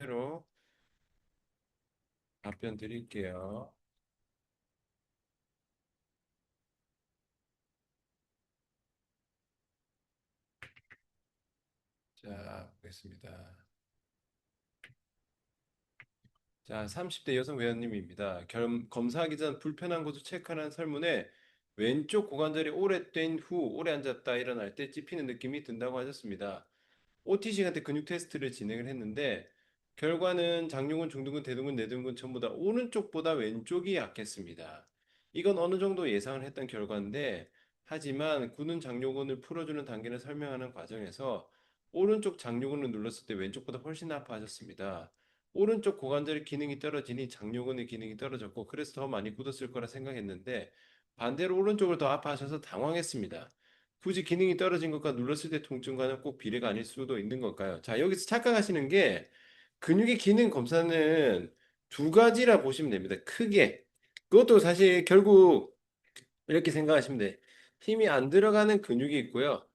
대로 답변 드릴게요. 자, 보겠습니다. 자, 30대 여성 회원님입니다. 검사하기 전 불편한 곳을 체크하는 설문에 왼쪽 고관절이 오랫된 후 오래 앉았다 일어날 때 찝히는 느낌이 든다고 하셨습니다. OT 시간 때 근육 테스트를 진행을 했는데 결과는 장요근, 중둔근, 대둔근, 내둔근 전부 다 오른쪽보다 왼쪽이 약했습니다. 이건 어느 정도 예상을 했던 결과인데 하지만 굳은 장요근을 풀어주는 단계를 설명하는 과정에서 오른쪽 장요근을 눌렀을 때 왼쪽보다 훨씬 아파하셨습니다. 오른쪽 고관절의 기능이 떨어지니 장요근의 기능이 떨어졌고 그래서 더 많이 굳었을 거라 생각했는데 반대로 오른쪽을 더 아파하셔서 당황했습니다. 굳이 기능이 떨어진 것과 눌렀을 때 통증과는 꼭 비례가 아닐 수도 있는 걸까요? 자, 여기서 착각하시는 게 근육의 기능 검사는 두 가지라 보시면 됩니다. 크게. 그것도 사실 결국 이렇게 생각하시면 돼. 힘이 안 들어가는 근육이 있고요.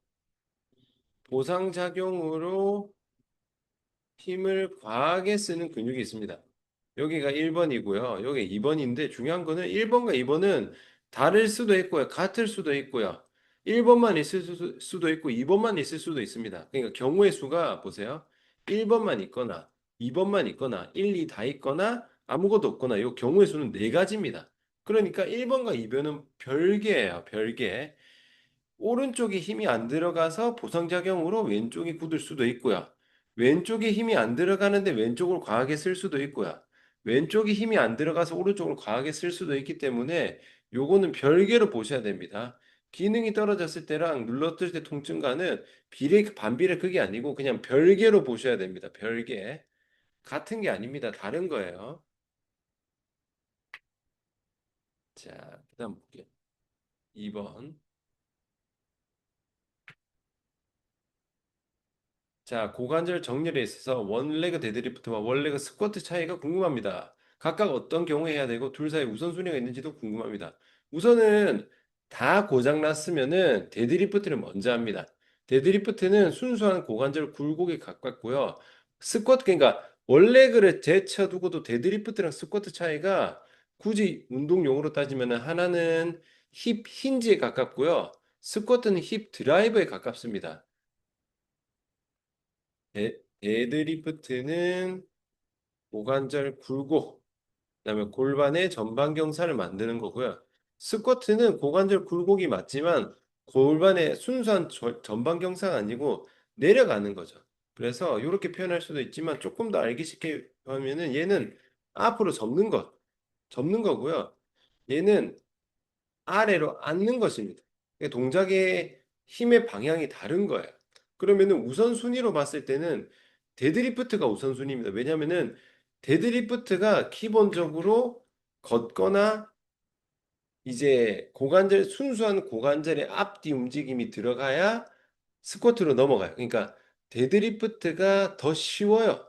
보상작용으로 힘을 과하게 쓰는 근육이 있습니다. 여기가 1번이고요. 여기 2번인데 중요한 거는 1번과 2번은 다를 수도 있고요. 같을 수도 있고요. 1번만 있을 수도 있고 2번만 있을 수도 있습니다. 그러니까 경우의 수가 보세요. 1번만 있거나 2번만 있거나 1, 2 다 있거나 아무것도 없거나 이 경우의 수는 네 가지입니다. 그러니까 1번과 2번은 별개예요. 별개. 오른쪽에 힘이 안 들어가서 보상작용으로 왼쪽이 굳을 수도 있고요. 왼쪽에 힘이 안 들어가는데 왼쪽을 과하게 쓸 수도 있고요. 왼쪽에 힘이 안 들어가서 오른쪽을 과하게 쓸 수도 있기 때문에 요거는 별개로 보셔야 됩니다. 기능이 떨어졌을 때랑 눌렀을 때 통증과는 반비례 그게 아니고 그냥 별개로 보셔야 됩니다. 별개. 같은 게 아닙니다. 다른 거예요. 자, 그다음 볼게요. 2번. 자, 고관절 정렬에 있어서 원레그 데드리프트와 원레그 스쿼트 차이가 궁금합니다. 각각 어떤 경우에 해야 되고 둘 사이 우선순위가 있는지도 궁금합니다. 우선은 다 고장 났으면은 데드리프트를 먼저 합니다. 데드리프트는 순수한 고관절 굴곡에 가깝고요. 스쿼트 그러니까 원레그를 제쳐두고도 데드리프트랑 스쿼트 차이가 굳이 운동용어로 따지면은 하나는 힙 힌지에 가깝고요. 스쿼트는 힙 드라이브에 가깝습니다. 데드리프트는 고관절 굴곡, 그다음에 골반의 전방 경사를 만드는 거고요. 스쿼트는 고관절 굴곡이 맞지만 골반의 순수한 전방 경사가 아니고 내려가는 거죠. 그래서 이렇게 표현할 수도 있지만 조금 더 알기 쉽게 하면은 얘는 앞으로 접는 거고요. 얘는 아래로 앉는 것입니다. 그러니까 동작의 힘의 방향이 다른 거예요. 그러면은 우선순위로 봤을 때는 데드리프트가 우선순위입니다. 왜냐면은 데드리프트가 기본적으로 걷거나 이제 순수한 고관절의 앞뒤 움직임이 들어가야 스쿼트로 넘어가요. 그러니까 데드리프트가 더 쉬워요.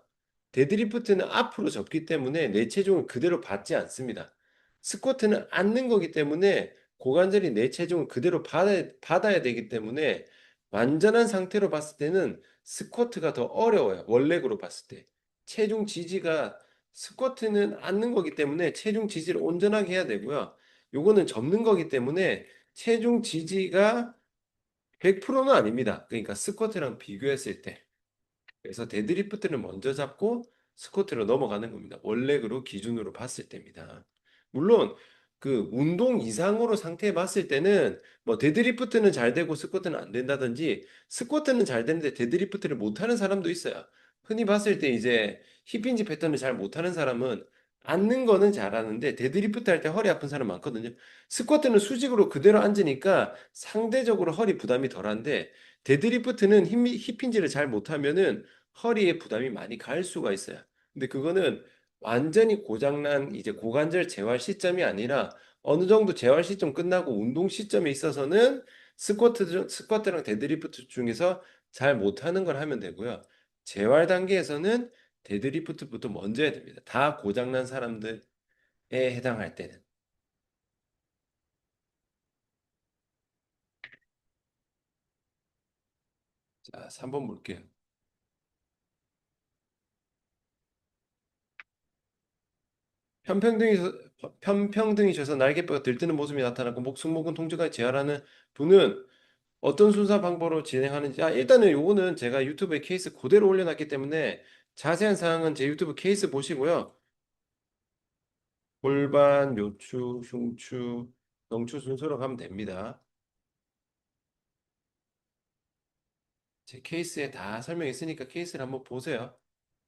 데드리프트는 앞으로 접기 때문에 내 체중을 그대로 받지 않습니다. 스쿼트는 앉는 거기 때문에 고관절이 내 체중을 그대로 받아야 되기 때문에 완전한 상태로 봤을 때는 스쿼트가 더 어려워요. 원렉으로 봤을 때. 체중 지지가 스쿼트는 앉는 거기 때문에 체중 지지를 온전하게 해야 되고요. 요거는 접는 거기 때문에 체중 지지가 100%는 아닙니다. 그러니까 스쿼트랑 비교했을 때. 그래서 데드리프트를 먼저 잡고 스쿼트로 넘어가는 겁니다. 원렉으로 기준으로 봤을 때입니다. 물론 그 운동 이상으로 상태에 봤을 때는 뭐 데드리프트는 잘 되고 스쿼트는 안 된다든지 스쿼트는 잘 되는데 데드리프트를 못하는 사람도 있어요. 흔히 봤을 때 이제 힙힌지 패턴을 잘 못하는 사람은 앉는 거는 잘하는데 데드리프트 할 때 허리 아픈 사람 많거든요. 스쿼트는 수직으로 그대로 앉으니까 상대적으로 허리 부담이 덜한데 데드리프트는 힙힌지를 잘 못하면은 허리에 부담이 많이 갈 수가 있어요. 근데 그거는 완전히 고장난 이제 고관절 재활 시점이 아니라 어느 정도 재활 시점 끝나고 운동 시점에 있어서는 스쿼트랑 데드리프트 중에서 잘 못하는 걸 하면 되고요. 재활 단계에서는 데드리프트부터 먼저 해야 됩니다. 다 고장난 사람들에 해당할 때는. 자, 3번 볼게요. 편평등이셔서, 편평등이셔서 날개뼈가 들뜨는 모습이 나타났고 목 승모근 통증까지 재활하는 분은 어떤 순서 방법으로 진행하는지. 일단은 요거는 제가 유튜브에 케이스 그대로 올려놨기 때문에 자세한 사항은 제 유튜브 케이스 보시고요. 골반, 요추, 흉추, 경추 순서로 가면 됩니다. 제 케이스에 다 설명했으니까 케이스를 한번 보세요.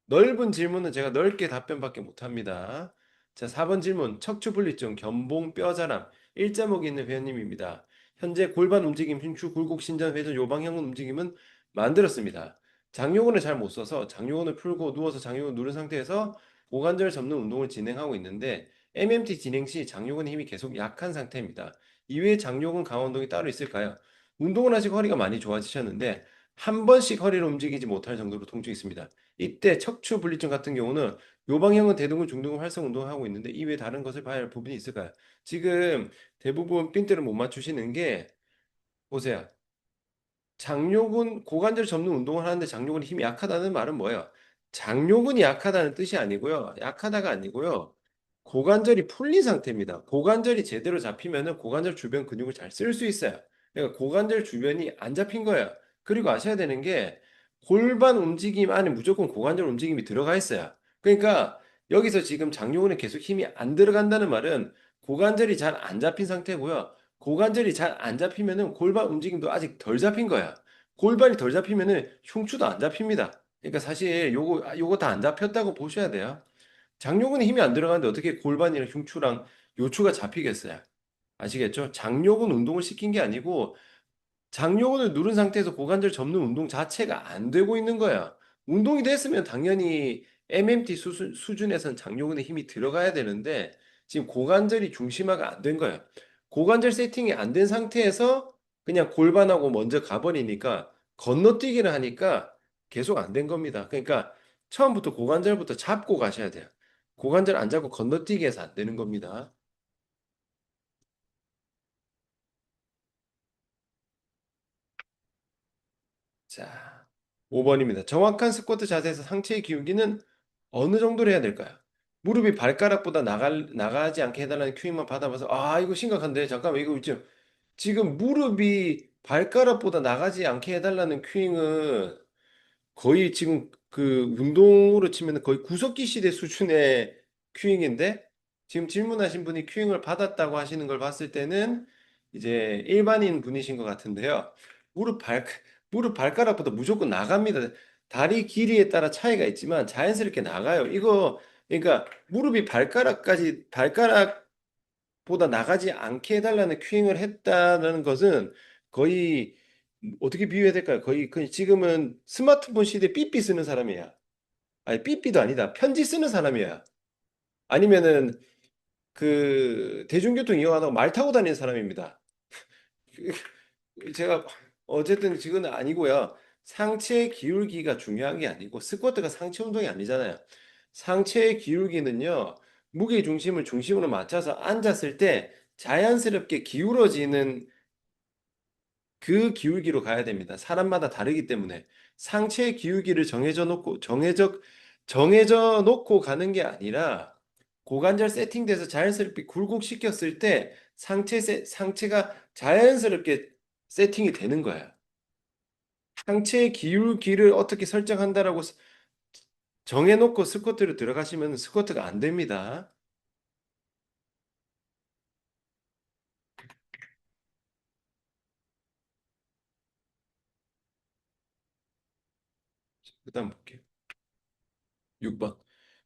넓은 질문은 제가 넓게 답변밖에 못합니다. 자, 4번 질문. 척추분리증, 견봉, 뼈자람, 일자목이 있는 회원님입니다. 현재 골반 움직임, 흉추, 굴곡, 신전, 회전, 요방형 움직임은 만들었습니다. 장요근을 잘 못 써서 장요근을 풀고 누워서 장요근 누른 상태에서 고관절 접는 운동을 진행하고 있는데 MMT 진행 시 장요근 힘이 계속 약한 상태입니다. 이외에 장요근 강화 운동이 따로 있을까요? 운동을 하시고 허리가 많이 좋아지셨는데 한 번씩 허리를 움직이지 못할 정도로 통증이 있습니다. 이때 척추 분리증 같은 경우는 요방형은 대둔근, 중둔근 활성 운동을 하고 있는데 이외에 다른 것을 봐야 할 부분이 있을까요? 지금 대부분 핀트를 못 맞추시는 게 보세요. 장요근 고관절 접는 운동을 하는데 장요근이 힘이 약하다는 말은 뭐예요? 장요근이 약하다는 뜻이 아니고요. 약하다가 아니고요. 고관절이 풀린 상태입니다. 고관절이 제대로 잡히면은 고관절 주변 근육을 잘 쓸 수 있어요. 그러니까 고관절 주변이 안 잡힌 거예요. 그리고 아셔야 되는 게 골반 움직임 안에 무조건 고관절 움직임이 들어가 있어요. 그러니까 여기서 지금 장요근에 계속 힘이 안 들어간다는 말은 고관절이 잘 안 잡힌 상태고요. 고관절이 잘 안 잡히면은 골반 움직임도 아직 덜 잡힌 거야. 골반이 덜 잡히면은 흉추도 안 잡힙니다. 그러니까 사실 요거 다 안 잡혔다고 보셔야 돼요. 장요근에 힘이 안 들어가는데 어떻게 골반이랑 흉추랑 요추가 잡히겠어요? 아시겠죠? 장요근 운동을 시킨 게 아니고 장요근을 누른 상태에서 고관절 접는 운동 자체가 안 되고 있는 거야. 운동이 됐으면 당연히 MMT 수준에선 장요근에 힘이 들어가야 되는데 지금 고관절이 중심화가 안 된 거야. 고관절 세팅이 안 된 상태에서 그냥 골반하고 먼저 가버리니까 건너뛰기를 하니까 계속 안 된 겁니다. 그러니까 처음부터 고관절부터 잡고 가셔야 돼요. 고관절 안 잡고 건너뛰기 해서 안 되는 겁니다. 자, 5번입니다. 정확한 스쿼트 자세에서 상체의 기울기는 어느 정도로 해야 될까요? 무릎이 발가락보다 나가지 않게 해달라는 큐잉만 받아봐서, 이거 심각한데? 잠깐만, 이거 지금 무릎이 발가락보다 나가지 않게 해달라는 큐잉은 거의 지금 그 운동으로 치면 거의 구석기 시대 수준의 큐잉인데 지금 질문하신 분이 큐잉을 받았다고 하시는 걸 봤을 때는 이제 일반인 분이신 것 같은데요. 무릎 발 무릎 발가락보다 무조건 나갑니다. 다리 길이에 따라 차이가 있지만 자연스럽게 나가요. 이거 그러니까 무릎이 발가락보다 나가지 않게 해달라는 큐잉을 했다는 것은 거의 어떻게 비유해야 될까요? 거의 지금은 스마트폰 시대 삐삐 쓰는 사람이야. 아니 삐삐도 아니다. 편지 쓰는 사람이야. 아니면은 그 대중교통 이용하다가 말 타고 다니는 사람입니다. 제가 어쨌든 지금은 아니고요. 상체 기울기가 중요한 게 아니고 스쿼트가 상체 운동이 아니잖아요. 상체 기울기는요. 무게 중심을 중심으로 맞춰서 앉았을 때 자연스럽게 기울어지는 그 기울기로 가야 됩니다. 사람마다 다르기 때문에 상체 기울기를 정해져 놓고 가는 게 아니라 고관절 세팅돼서 자연스럽게 굴곡시켰을 때 상체가 자연스럽게 세팅이 되는 거야. 상체 기울기를 어떻게 설정한다라고 정해놓고 스쿼트를 들어가시면 스쿼트가 안 됩니다. 그다음 볼게요. 6번.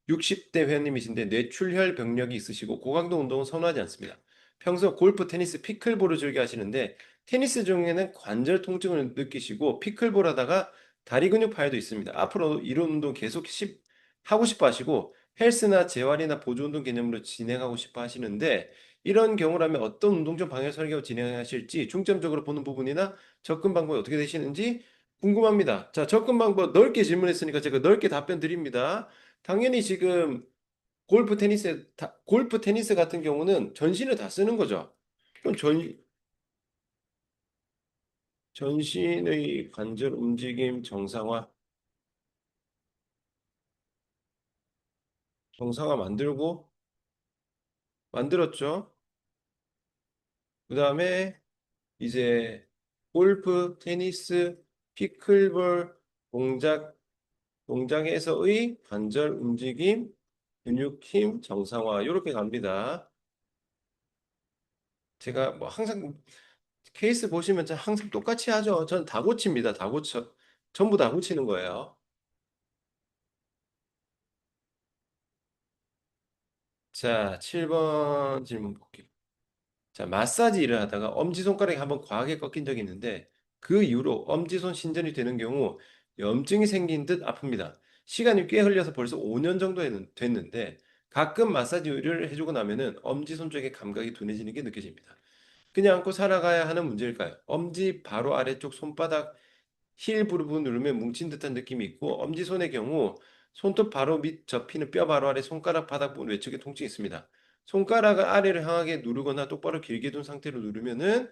60대 회원님이신데 뇌출혈 병력이 있으시고 고강도 운동은 선호하지 않습니다. 평소 골프, 테니스, 피클볼을 즐겨 하시는데 테니스 중에는 관절 통증을 느끼시고 피클볼 하다가 다리 근육 파열도 있습니다. 앞으로 이런 운동 하고 싶어 하시고 헬스나 재활이나 보조 운동 개념으로 진행하고 싶어 하시는데 이런 경우라면 어떤 운동 좀 방향 설계하고 진행하실지 중점적으로 보는 부분이나 접근 방법이 어떻게 되시는지 궁금합니다. 자, 접근 방법 넓게 질문했으니까 제가 넓게 답변 드립니다. 당연히 지금 골프 테니스 같은 경우는 전신을 다 쓰는 거죠. 그럼 전신의 관절 움직임 정상화 만들고 만들었죠. 그 다음에 이제 골프, 테니스, 피클볼 동작에서의 관절 움직임, 근육 힘 정상화 이렇게 갑니다. 제가 뭐 항상 케이스 보시면 저 항상 똑같이 하죠. 전 다 고칩니다. 다 고쳐. 전부 다 고치는 거예요. 자, 7번 질문 볼게요. 자, 마사지 일을 하다가 엄지손가락이 한번 과하게 꺾인 적이 있는데 그 이후로 엄지손 신전이 되는 경우 염증이 생긴 듯 아픕니다. 시간이 꽤 흘려서 벌써 5년 정도 됐는데 가끔 마사지를 해주고 나면은 엄지손 쪽의 감각이 둔해지는 게 느껴집니다. 그냥 안고 살아가야 하는 문제일까요? 엄지 바로 아래쪽 손바닥 힐 부분 누르면 뭉친 듯한 느낌이 있고 엄지손의 경우 손톱 바로 밑 접히는 뼈 바로 아래 손가락 바닥 부분 외측에 통증이 있습니다. 손가락을 아래를 향하게 누르거나 똑바로 길게 둔 상태로 누르면은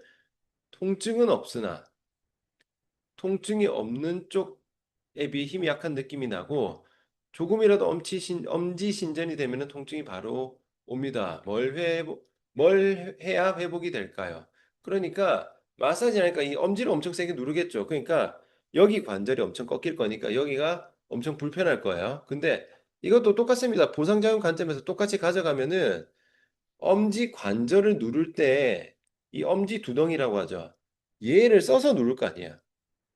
통증은 없으나 통증이 없는 쪽에 비해 힘이 약한 느낌이 나고 조금이라도 엄지 신전이 되면은 통증이 바로 옵니다. 뭘 해야 회복이 될까요? 그러니까 마사지 하니까 이 엄지를 엄청 세게 누르겠죠. 그러니까 여기 관절이 엄청 꺾일 거니까 여기가 엄청 불편할 거예요. 근데 이것도 똑같습니다. 보상작용 관점에서 똑같이 가져가면은 엄지 관절을 누를 때 이 엄지 두덩이라고 하죠. 얘를 써서 누를 거 아니야.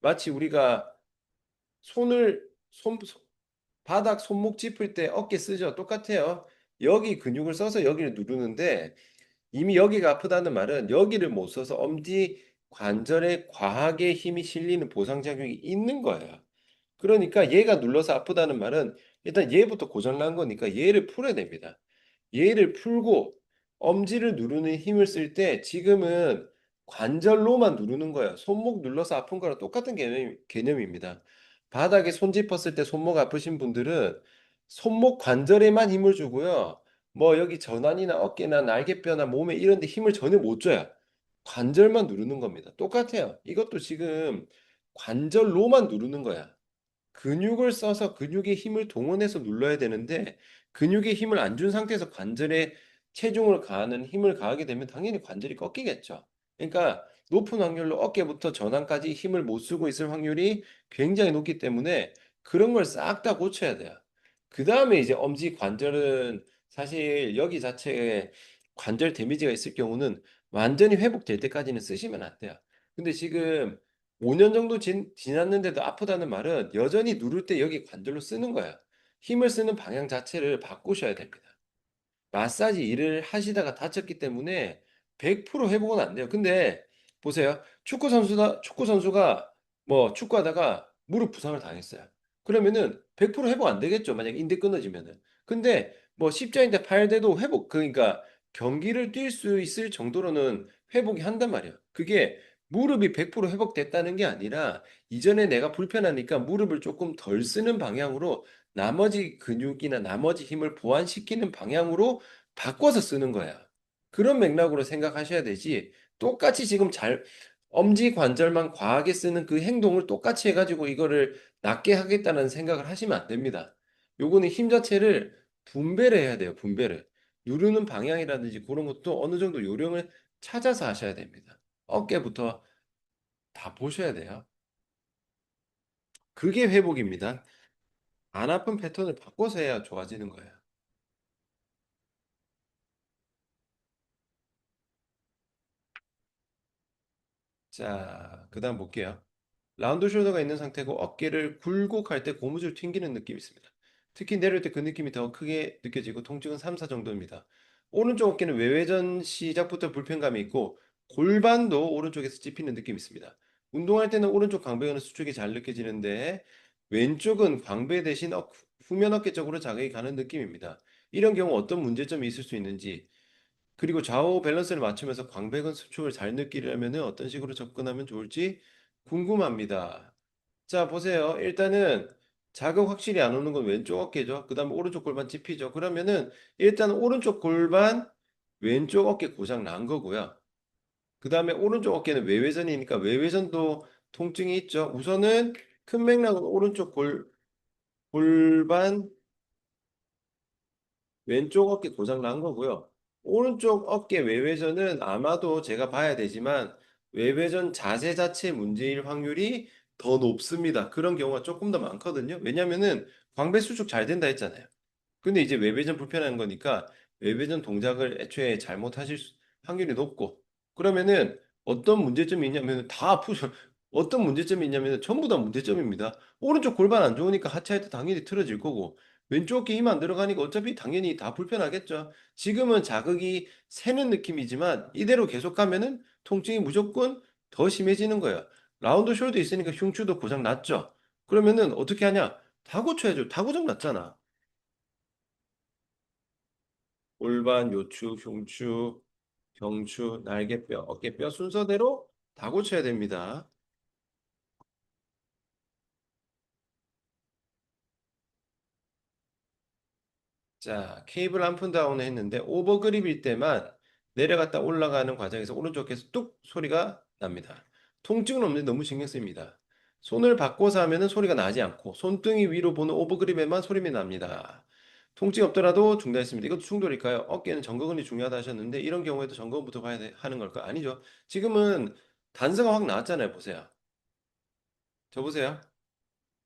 마치 우리가 손을 바닥 손목 짚을 때 어깨 쓰죠. 똑같아요. 여기 근육을 써서 여기를 누르는데 이미 여기가 아프다는 말은 여기를 못 써서 엄지 관절에 과하게 힘이 실리는 보상작용이 있는 거예요. 그러니까 얘가 눌러서 아프다는 말은 일단 얘부터 고장난 거니까 얘를 풀어야 됩니다. 얘를 풀고 엄지를 누르는 힘을 쓸 때 지금은 관절로만 누르는 거예요. 손목 눌러서 아픈 거랑 똑같은 개념입니다. 바닥에 손 짚었을 때 손목 아프신 분들은 손목 관절에만 힘을 주고요. 뭐 여기 전환이나 어깨나 날개뼈나 몸에 이런 데 힘을 전혀 못 줘요. 관절만 누르는 겁니다. 똑같아요. 이것도 지금 관절로만 누르는 거야. 근육을 써서 근육의 힘을 동원해서 눌러야 되는데 근육의 힘을 안 준 상태에서 관절에 체중을 가하는 힘을 가하게 되면 당연히 관절이 꺾이겠죠. 그러니까 높은 확률로 어깨부터 전환까지 힘을 못 쓰고 있을 확률이 굉장히 높기 때문에 그런 걸 싹 다 고쳐야 돼요. 그 다음에 이제 엄지 관절은 사실 여기 자체에 관절 데미지가 있을 경우는 완전히 회복될 때까지는 쓰시면 안 돼요. 근데 지금 5년 정도 지났는데도 아프다는 말은 여전히 누를 때 여기 관절로 쓰는 거야. 힘을 쓰는 방향 자체를 바꾸셔야 됩니다. 마사지 일을 하시다가 다쳤기 때문에 100% 회복은 안 돼요. 근데 보세요. 축구 선수가 뭐 축구하다가 무릎 부상을 당했어요. 그러면은 100% 회복 안 되겠죠. 만약 인대 끊어지면은. 근데 뭐 십자인대 파열돼도 그러니까 경기를 뛸 수 있을 정도로는 회복이 한단 말이에요. 그게 무릎이 100% 회복됐다는 게 아니라 이전에 내가 불편하니까 무릎을 조금 덜 쓰는 방향으로 나머지 근육이나 나머지 힘을 보완시키는 방향으로 바꿔서 쓰는 거야. 그런 맥락으로 생각하셔야 되지. 똑같이 지금 엄지 관절만 과하게 쓰는 그 행동을 똑같이 해가지고 이거를 낫게 하겠다는 생각을 하시면 안 됩니다. 요거는 힘 자체를 분배를 해야 돼요. 분배를. 누르는 방향이라든지 그런 것도 어느 정도 요령을 찾아서 하셔야 됩니다. 어깨부터 다 보셔야 돼요. 그게 회복입니다. 안 아픈 패턴을 바꿔서 해야 좋아지는 거예요. 자, 그 다음 볼게요. 라운드 숄더가 있는 상태고 어깨를 굴곡할 때 고무줄 튕기는 느낌이 있습니다. 특히 내릴 때 그 느낌이 더 크게 느껴지고 통증은 3, 4 정도입니다. 오른쪽 어깨는 외회전 시작부터 불편감이 있고 골반도 오른쪽에서 찝히는 느낌이 있습니다. 운동할 때는 오른쪽 광배근은 수축이 잘 느껴지는데 왼쪽은 광배 대신 후면 어깨 쪽으로 자극이 가는 느낌입니다. 이런 경우 어떤 문제점이 있을 수 있는지 그리고 좌우 밸런스를 맞추면서 광배근 수축을 잘 느끼려면 어떤 식으로 접근하면 좋을지 궁금합니다. 자, 보세요. 일단은 자극 확실히 안 오는 건 왼쪽 어깨죠. 그 다음에 오른쪽 골반 찝히죠. 그러면은 일단 오른쪽 골반, 왼쪽 어깨 고장 난 거고요. 그 다음에 오른쪽 어깨는 외회전이니까 외회전도 통증이 있죠. 우선은 큰 맥락은 오른쪽 골반, 왼쪽 어깨 고장 난 거고요. 오른쪽 어깨 외회전은 아마도 제가 봐야 되지만 외회전 자세 자체 문제일 확률이 더 높습니다. 그런 경우가 조금 더 많거든요. 왜냐면은 광배 수축 잘 된다 했잖아요. 근데 이제 외배전 불편한 거니까 외배전 동작을 애초에 잘못하실 확률이 높고 그러면은 어떤 문제점이 있냐면 다 아프죠. 어떤 문제점이 있냐면 전부 다 문제점입니다. 오른쪽 골반 안 좋으니까 하체 할때 당연히 틀어질 거고 왼쪽 어깨 힘 안 들어가니까 어차피 당연히 다 불편하겠죠. 지금은 자극이 새는 느낌이지만 이대로 계속 가면은 통증이 무조건 더 심해지는 거예요. 라운드 숄더 있으니까 흉추도 고장 났죠. 그러면은 어떻게 하냐? 다 고쳐야죠. 다 고장 났잖아. 골반, 요추, 흉추, 경추, 날개뼈, 어깨뼈 순서대로 다 고쳐야 됩니다. 자, 케이블 한 푼 다운을 했는데 오버그립일 때만 내려갔다 올라가는 과정에서 오른쪽에서 뚝 소리가 납니다. 통증은 없는데 너무 신경 씁니다. 손을 바꿔서 하면은 소리가 나지 않고 손등이 위로 보는 오버그립에만 소리가 납니다. 통증 없더라도 중단했습니다. 이것도 충돌일까요? 어깨는 정거근이 중요하다 하셨는데 이런 경우에도 정거근부터 하는 걸까? 아니죠. 지금은 단서가 확 나왔잖아요. 보세요. 저 보세요.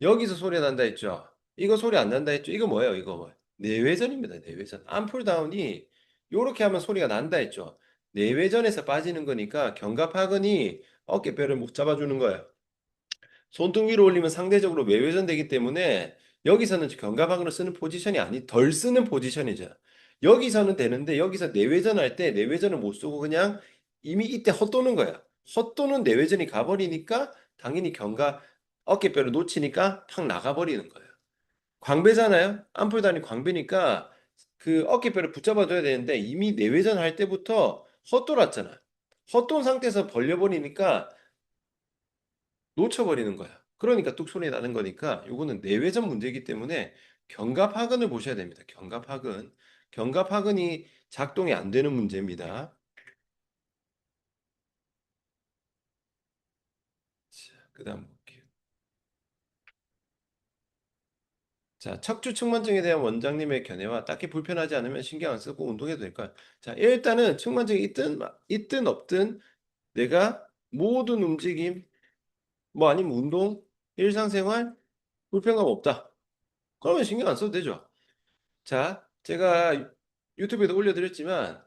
여기서 소리 난다 했죠. 이거 소리 안 난다 했죠. 이거 뭐예요? 이거 내외전입니다. 내외전. 암풀다운이 요렇게 하면 소리가 난다 했죠. 내외전에서 빠지는 거니까 견갑하근이 어깨뼈를 못 잡아주는 거예요. 손등 위로 올리면 상대적으로 외회전 되기 때문에 여기서는 견갑하근을 쓰는 포지션이 아니 덜 쓰는 포지션이죠. 여기서는 되는데 여기서 내외전 할 때 내외전을 못 쓰고 그냥 이미 이때 헛도는 거야. 헛도는 내외전이 가버리니까 당연히 견갑 어깨뼈를 놓치니까 탁 나가버리는 거예요. 광배잖아요. 암풀단이 광배니까 그 어깨뼈를 붙잡아줘야 되는데 이미 내외전 할 때부터 헛돌았잖아. 헛돈 상태에서 벌려버리니까 놓쳐버리는 거야. 그러니까 뚝 소리 나는 거니까 요거는 내외전 문제이기 때문에 견갑하근을 보셔야 됩니다. 견갑하근. 견갑하근이 작동이 안 되는 문제입니다. 자, 그다음 볼게요. 자, 척추 측만증에 대한 원장님의 견해와 딱히 불편하지 않으면 신경 안 쓰고 운동해도 될까요? 자, 일단은 측만증이 있든 없든 내가 모든 움직임, 뭐 아니면 운동, 일상생활 불편감 없다. 그러면 신경 안 써도 되죠. 자, 제가 유튜브에도 올려드렸지만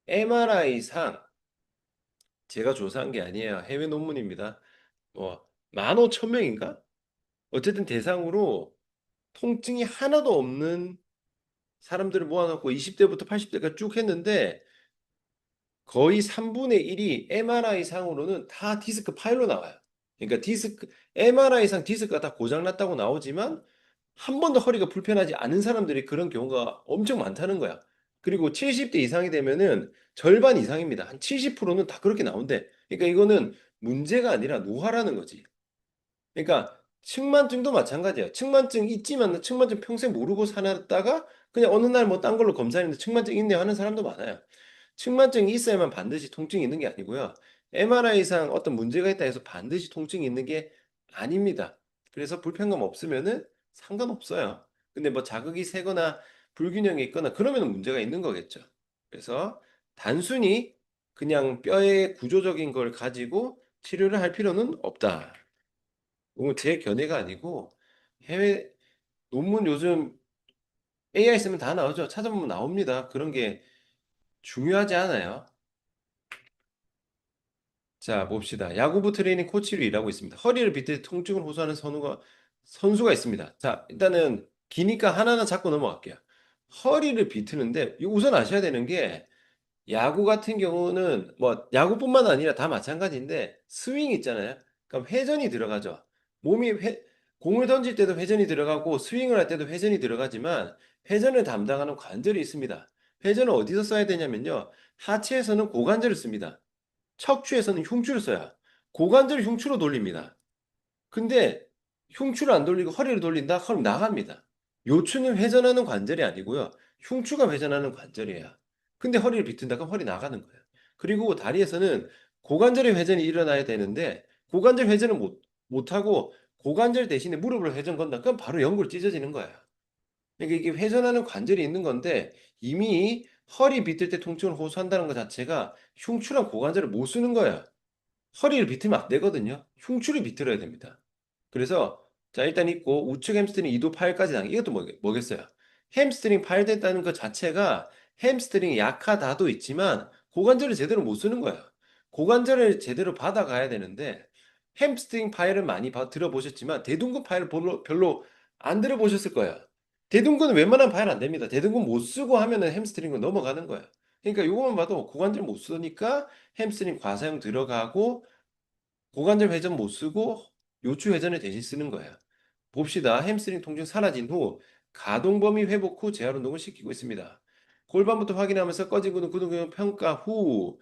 MRI상 제가 조사한 게 아니에요. 해외 논문입니다. 뭐 15,000명인가? 어쨌든 대상으로 통증이 하나도 없는 사람들을 모아놓고 20대부터 80대까지 쭉 했는데 거의 3분의 1이 MRI 상으로는 다 디스크 파일로 나와요. 그러니까 MRI 상 디스크가 다 고장났다고 나오지만 한 번도 허리가 불편하지 않은 사람들이 그런 경우가 엄청 많다는 거야. 그리고 70대 이상이 되면은 절반 이상입니다. 한 70%는 다 그렇게 나온대. 그러니까 이거는 문제가 아니라 노화라는 거지. 그러니까 측만증도 마찬가지야. 측만증 있지만 측만증 평생 모르고 살았다가 그냥 어느 날 뭐 딴 걸로 검사했는데 측만증 있네 하는 사람도 많아요. 측만증이 있어야만 반드시 통증이 있는 게 아니고요. MRI상 어떤 문제가 있다 해서 반드시 통증이 있는 게 아닙니다. 그래서 불편감 없으면은 상관없어요. 근데 뭐 자극이 세거나 불균형이 있거나 그러면 문제가 있는 거겠죠. 그래서 단순히 그냥 뼈의 구조적인 걸 가지고 치료를 할 필요는 없다. 이건 제 견해가 아니고 해외 논문 요즘 AI 쓰면 다 나오죠. 찾아보면 나옵니다. 그런 게 중요하지 않아요. 자, 봅시다. 야구부 트레이닝 코치로 일하고 있습니다. 허리를 빗대 통증을 호소하는 선수가 있습니다. 자, 일단은 기니까 하나하나 잡고 넘어갈게요. 허리를 비트는데 우선 아셔야 되는 게 야구 같은 경우는 뭐 야구뿐만 아니라 다 마찬가지인데 스윙 있잖아요. 그럼 회전이 들어가죠. 몸이 공을 던질 때도 회전이 들어가고 스윙을 할 때도 회전이 들어가지만 회전을 담당하는 관절이 있습니다. 회전을 어디서 써야 되냐면요. 하체에서는 고관절을 씁니다. 척추에서는 흉추를 써야 고관절을 흉추로 돌립니다. 근데 흉추를 안 돌리고 허리를 돌린다? 그럼 나갑니다. 요추는 회전하는 관절이 아니고요. 흉추가 회전하는 관절이에요. 근데 허리를 비튼다? 그럼 허리 나가는 거예요. 그리고 다리에서는 고관절의 회전이 일어나야 되는데 고관절 회전을 못하고 고관절 대신에 무릎을 회전 건다? 그럼 바로 연골 찢어지는 거예요. 그러니까 이게 회전하는 관절이 있는 건데 이미 허리 비틀 때 통증을 호소한다는 것 자체가 흉추랑 고관절을 못 쓰는 거야. 허리를 비틀면 안 되거든요. 흉추를 비틀어야 됩니다. 그래서 자 일단 있고 우측 햄스트링 2도 파열까지 당겨. 이것도 뭐겠어요? 햄스트링 파열됐다는 것 자체가 햄스트링이 약하다도 있지만 고관절을 제대로 못 쓰는 거야. 고관절을 제대로 받아가야 되는데 햄스트링 파열은 많이 들어보셨지만 대둔근 파열 별로 안 들어보셨을 거야. 대둔근은 웬만하면 파열 안 됩니다. 대둔근 못 쓰고 하면은 햄스트링은 넘어가는 거야. 그러니까 이거만 봐도 고관절 못 쓰니까 햄스트링 과사용 들어가고 고관절 회전 못 쓰고 요추 회전을 대신 쓰는 거예요. 봅시다. 햄스트링 통증 사라진 후 가동 범위 회복 후 재활 운동을 시키고 있습니다. 골반부터 확인하면서 꺼진 근육 근육 평가 후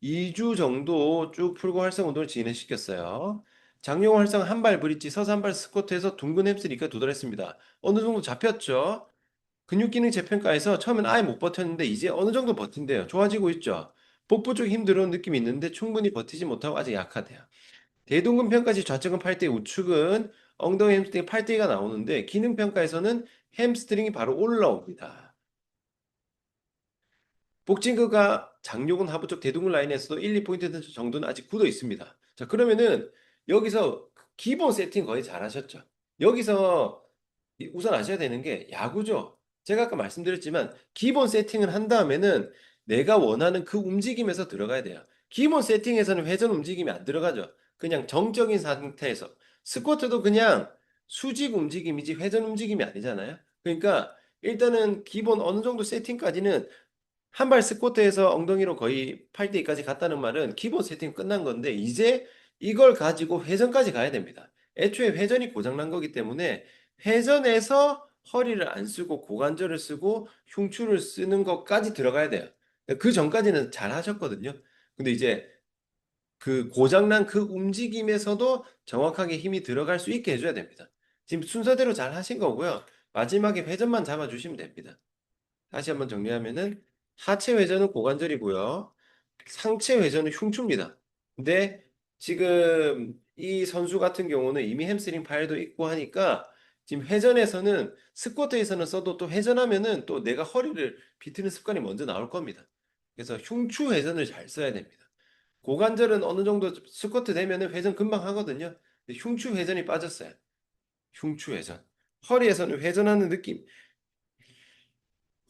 2주 정도 쭉 풀고 활성 운동을 진행시켰어요. 장요근 활성 한발 브릿지 서서 한발 스쿼트에서 둥근 햄스트링과 도달했습니다. 어느 정도 잡혔죠? 근육 기능 재평가에서 처음엔 아예 못 버텼는데 이제 어느 정도 버틴대요. 좋아지고 있죠. 복부 쪽 힘들어온 느낌이 있는데 충분히 버티지 못하고 아직 약하대요. 대둔근 평가시 좌측은 팔대, 우측은 엉덩이 햄스트링 팔대가 나오는데 기능 평가에서는 햄스트링이 바로 올라옵니다. 복진근과 장요근 하부 쪽 대둔근 라인에서도 1, 2포인트 정도는 아직 굳어 있습니다. 자, 그러면은 여기서 기본 세팅 거의 잘하셨죠? 여기서 우선 아셔야 되는 게 야구죠. 제가 아까 말씀드렸지만 기본 세팅을 한 다음에는 내가 원하는 그 움직임에서 들어가야 돼요. 기본 세팅에서는 회전 움직임이 안 들어가죠. 그냥 정적인 상태에서. 스쿼트도 그냥 수직 움직임이지 회전 움직임이 아니잖아요. 그러니까 일단은 기본 어느 정도 세팅까지는 한 발 스쿼트에서 엉덩이로 거의 팔 대기까지 갔다는 말은 기본 세팅 끝난 건데 이제 이걸 가지고 회전까지 가야 됩니다. 애초에 회전이 고장난 거기 때문에 회전에서 허리를 안 쓰고 고관절을 쓰고 흉추를 쓰는 것까지 들어가야 돼요. 그 전까지는 잘 하셨거든요. 근데 이제 그 고장난 그 움직임에서도 정확하게 힘이 들어갈 수 있게 해줘야 됩니다. 지금 순서대로 잘 하신 거고요. 마지막에 회전만 잡아주시면 됩니다. 다시 한번 정리하면은 하체 회전은 고관절이고요. 상체 회전은 흉추입니다. 근데 지금 이 선수 같은 경우는 이미 햄스트링 파열도 있고 하니까 지금 회전에서는 스쿼트에서는 써도 또 회전하면은 또 내가 허리를 비트는 습관이 먼저 나올 겁니다. 그래서 흉추 회전을 잘 써야 됩니다. 고관절은 어느 정도 스쿼트 되면은 회전 금방 하거든요. 근데 흉추 회전이 빠졌어요. 흉추 회전. 허리에서는 회전하는 느낌.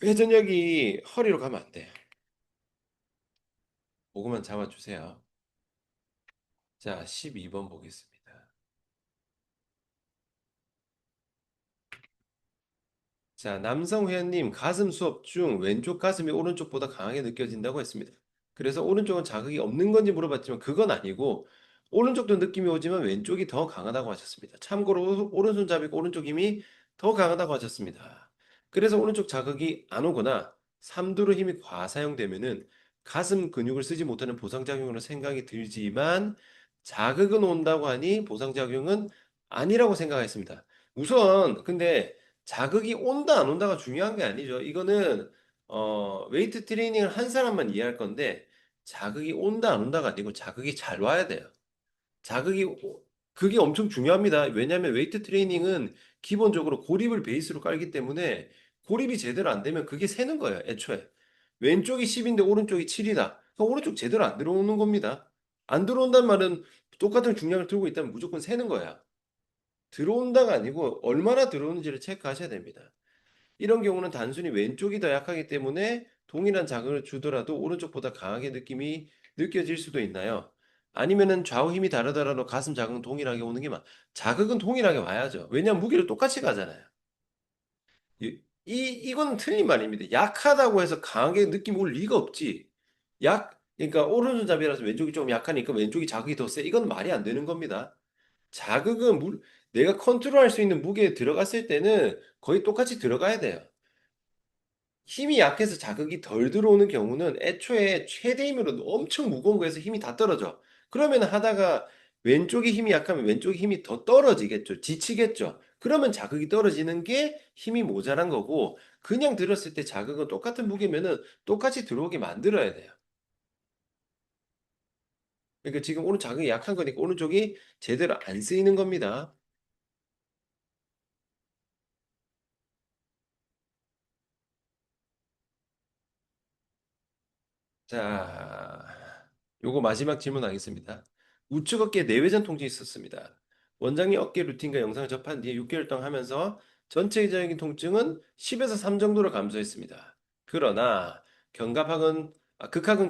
회전력이 허리로 가면 안 돼요. 그거만 잡아주세요. 자, 12번 보겠습니다. 자, 남성 회원님 가슴 수업 중 왼쪽 가슴이 오른쪽보다 강하게 느껴진다고 했습니다. 그래서 오른쪽은 자극이 없는 건지 물어봤지만 그건 아니고 오른쪽도 느낌이 오지만 왼쪽이 더 강하다고 하셨습니다. 참고로 오른손잡이가 오른쪽 힘이 더 강하다고 하셨습니다. 그래서 오른쪽 자극이 안 오거나 삼두로 힘이 과사용되면은 가슴 근육을 쓰지 못하는 보상작용으로 생각이 들지만 자극은 온다고 하니 보상작용은 아니라고 생각했습니다. 우선 근데 자극이 온다 안 온다가 중요한 게 아니죠. 이거는 웨이트 트레이닝을 한 사람만 이해할 건데 자극이 온다 안 온다가 아니고 자극이 잘 와야 돼요. 자극이 그게 엄청 중요합니다. 왜냐하면 웨이트 트레이닝은 기본적으로 고립을 베이스로 깔기 때문에 고립이 제대로 안 되면 그게 새는 거예요. 애초에 왼쪽이 10인데 오른쪽이 7이다. 그럼 오른쪽 제대로 안 들어오는 겁니다. 안 들어온다는 말은 똑같은 중량을 들고 있다면 무조건 새는 거야. 들어온다가 아니고 얼마나 들어오는지를 체크하셔야 됩니다. 이런 경우는 단순히 왼쪽이 더 약하기 때문에 동일한 자극을 주더라도 오른쪽보다 강하게 느낌이 느껴질 수도 있나요? 아니면은 좌우 힘이 다르더라도 가슴 자극은 동일하게 오는 게 자극은 동일하게 와야죠. 왜냐하면 무게를 똑같이 가잖아요. 이건 틀린 말입니다. 약하다고 해서 강하게 느낌 올 리가 없지. 그러니까 오른손잡이라서 왼쪽이 좀 약하니까 왼쪽이 자극이 더 세. 이건 말이 안 되는 겁니다. 자극은 내가 컨트롤할 수 있는 무게에 들어갔을 때는 거의 똑같이 들어가야 돼요. 힘이 약해서 자극이 덜 들어오는 경우는 애초에 최대 힘으로 엄청 무거운 거에서 힘이 다 떨어져. 그러면 하다가 왼쪽이 힘이 약하면 왼쪽이 힘이 더 떨어지겠죠. 지치겠죠. 그러면 자극이 떨어지는 게 힘이 모자란 거고, 그냥 들었을 때 자극은 똑같은 무게면은 똑같이 들어오게 만들어야 돼요. 그러니까 지금 오른 자극이 약한 거니까 오른쪽이 제대로 안 쓰이는 겁니다. 자, 요거 마지막 질문하겠습니다. 우측 어깨 내외전 통증이 있었습니다. 원장님 어깨 루틴과 영상을 접한 뒤에 6개월 동안 하면서 전체적인 통증은 10에서 3 정도로 감소했습니다. 그러나 극하근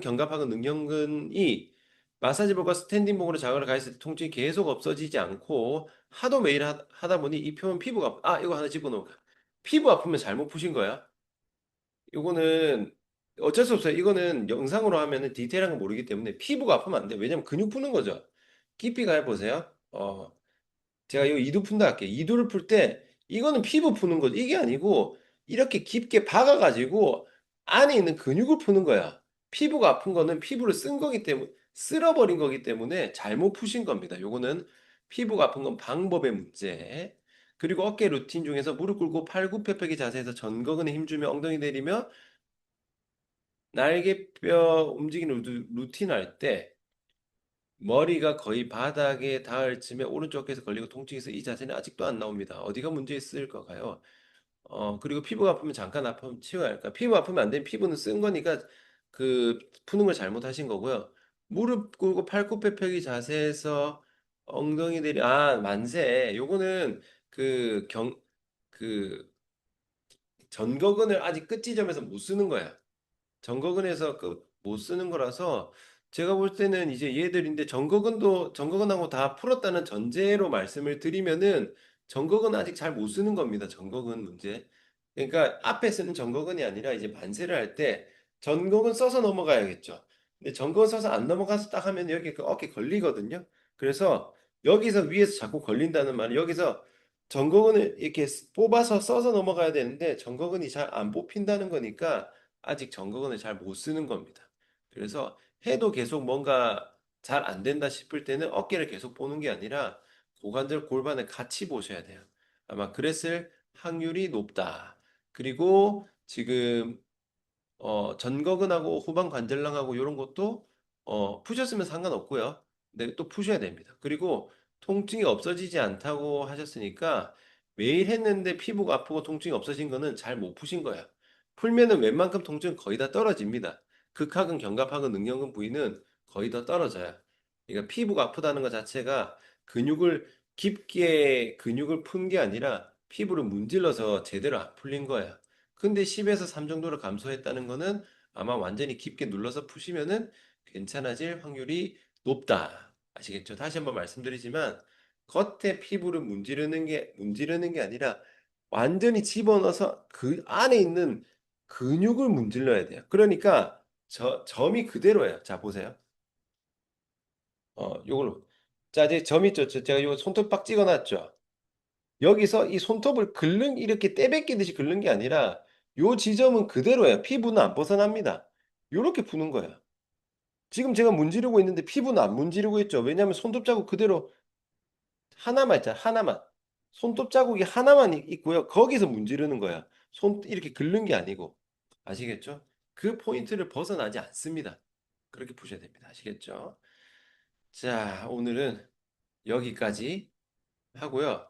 견갑하근 능형근이 마사지볼과 스탠딩복으로 자극을 가했을 때 통증이 계속 없어지지 않고 하도 매일 하다 보니 이 표현 피부가 이거 하나 집어넣을까? 피부 아프면 잘못 푸신 거야? 이거는 어쩔 수 없어요. 이거는 영상으로 하면은 디테일한 거 모르기 때문에 피부가 아프면 안 돼. 왜냐면 근육 푸는 거죠. 깊이 가해 보세요. 제가 이 이두 푼다 할게요. 이두를 풀 때 이거는 피부 푸는 거죠. 이게 아니고 이렇게 깊게 박아가지고 안에 있는 근육을 푸는 거야. 피부가 아픈 거는 피부를 쓴 거기 때문에 쓸어버린 거기 때문에 잘못 푸신 겁니다. 요거는 피부가 아픈 건 방법의 문제. 그리고 어깨 루틴 중에서 무릎 꿇고 팔굽혀펴기 자세에서 전거근에 힘주며 엉덩이 내리며 날개뼈 움직이는 루틴 할 때 머리가 거의 바닥에 닿을 즈음에 오른쪽 어깨에서 걸리고 통증이 있어 이 자세는 아직도 안 나옵니다. 어디가 문제 있을까요? 그리고 피부가 아프면 잠깐 아프면 치워야 할까? 피부 아프면 안 되면 피부는 쓴 거니까 그 푸는 걸 잘못하신 거고요. 무릎 꿇고 팔굽혀펴기 자세에서 엉덩이 내리 만세. 요거는 그 경 그 전거근을 아직 끝 지점에서 못 쓰는 거야. 정거근에서 그 못 쓰는 거라서 제가 볼 때는 이제 얘들인데 정거근하고 다 풀었다는 전제로 말씀을 드리면은 정거근 아직 잘 못 쓰는 겁니다. 정거근 문제. 그러니까 앞에 쓰는 정거근이 아니라 이제 만세를 할 때 전거근 써서 넘어가야겠죠. 근데 전거근 써서 안 넘어가서 딱 하면 여기 그 어깨 걸리거든요. 그래서 여기서 위에서 자꾸 걸린다는 말은 여기서 전거근을 이렇게 뽑아서 써서 넘어가야 되는데 전거근이 잘 안 뽑힌다는 거니까 아직 정거근을 잘 못 쓰는 겁니다. 그래서 해도 계속 뭔가 잘 안 된다 싶을 때는 어깨를 계속 보는 게 아니라 고관절 골반을 같이 보셔야 돼요. 아마 그랬을 확률이 높다. 그리고 지금 전거근하고 후방 관절랑하고 이런 것도 푸셨으면 상관없고요. 근데 또 푸셔야 됩니다. 그리고 통증이 없어지지 않다고 하셨으니까 매일 했는데 피부가 아프고 통증이 없어진 거는 잘 못 푸신 거야. 풀면은 웬만큼 통증 거의 다 떨어집니다. 극하근, 견갑하근, 능형근 부위는 거의 다 떨어져요. 그러니까 피부가 아프다는 것 자체가 근육을 깊게 근육을 푼 게 아니라 피부를 문질러서 제대로 안 풀린 거야. 근데 10에서 3 정도로 감소했다는 거는 아마 완전히 깊게 눌러서 푸시면은 괜찮아질 확률이 높다. 아시겠죠? 다시 한번 말씀드리지만 겉에 피부를 문지르는 게 아니라 완전히 집어넣어서 그 안에 있는 근육을 문질러야 돼요. 그러니까 점이 그대로예요. 자, 보세요. 요걸로. 자, 이제 점 있죠? 제가 요 손톱 빡 찍어놨죠? 여기서 이 손톱을 이렇게 떼베끼듯이 긁는 게 아니라 요 지점은 그대로예요. 피부는 안 벗어납니다. 요렇게 푸는 거예요. 지금 제가 문지르고 있는데 피부는 안 문지르고 있죠. 왜냐하면 손톱 자국 그대로 하나만 있잖아. 하나만. 손톱 자국이 하나만 있고요. 거기서 문지르는 거야. 이렇게 긁는 게 아니고. 아시겠죠? 그 포인트를 벗어나지 않습니다. 그렇게 푸셔야 됩니다. 아시겠죠? 자, 오늘은 여기까지 하고요.